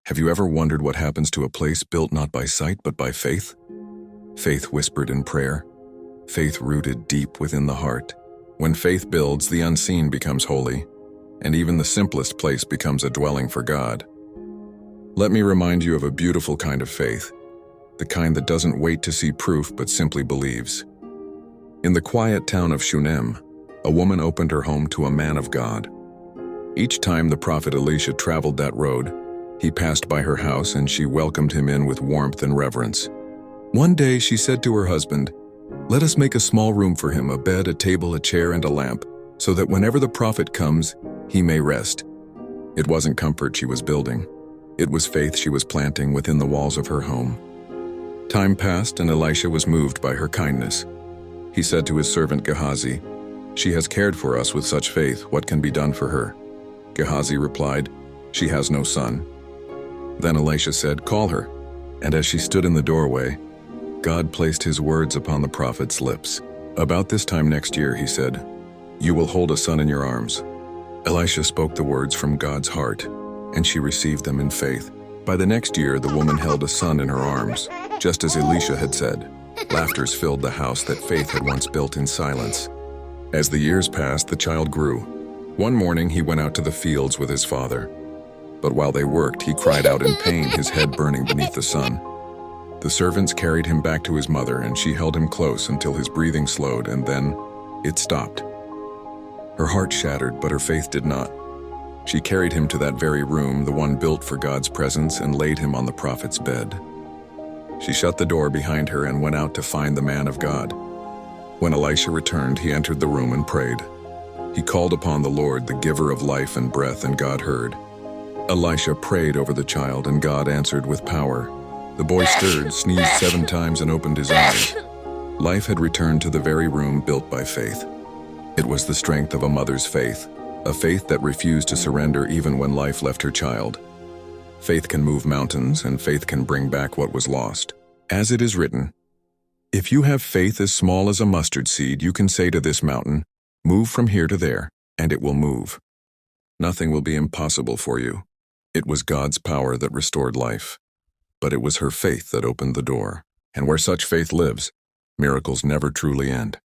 Have you ever wondered what happens to a place built not by sight but by faith? Faith whispered in prayer. Faith rooted deep within the heart. When faith builds, the unseen becomes holy, and even the simplest place becomes a dwelling for God. Let me remind you of a beautiful kind of faith, the kind that doesn't wait to see proof but simply believes. In the quiet town of Shunem, a woman opened her home to a man of God. Each time the prophet Elisha traveled that road, he passed by her house and she welcomed him in with warmth and reverence. One day she said to her husband, "Let us make a small room for him, a bed, a table, a chair, and a lamp, so that whenever the prophet comes, he may rest." It wasn't comfort she was building. It was faith she was planting within the walls of her home. Time passed and Elisha was moved by her kindness. He said to his servant Gehazi, "She has cared for us with such faith. What can be done for her?" Gehazi replied, "She has no son." Then Elisha said, "Call her." And as she stood in the doorway, God placed his words upon the prophet's lips. "About this time next year," he said, "you will hold a son in your arms." Elisha spoke the words from God's heart, and she received them in faith. By the next year, the woman held a son in her arms, just as Elisha had said. Laughter filled the house that faith had once built in silence. As the years passed, the child grew. One morning, he went out to the fields with his father. But while they worked, he cried out in pain, his head burning beneath the sun. The servants carried him back to his mother, and she held him close until his breathing slowed, and then it stopped. Her heart shattered, but her faith did not. She carried him to that very room, the one built for God's presence, and laid him on the prophet's bed. She shut the door behind her and went out to find the man of God. When Elisha returned, he entered the room and prayed. He called upon the Lord, the giver of life and breath, and God heard. Elisha prayed over the child, and God answered with power. The boy stirred, sneezed 7 times, and opened his eyes. Life had returned to the very room built by faith. It was the strength of a mother's faith, a faith that refused to surrender even when life left her child. Faith can move mountains, and faith can bring back what was lost. As it is written, "If you have faith as small as a mustard seed, you can say to this mountain, 'Move from here to there,' and it will move." Nothing will be impossible for you. It was God's power that restored life. But it was her faith that opened the door. And where such faith lives, miracles never truly end.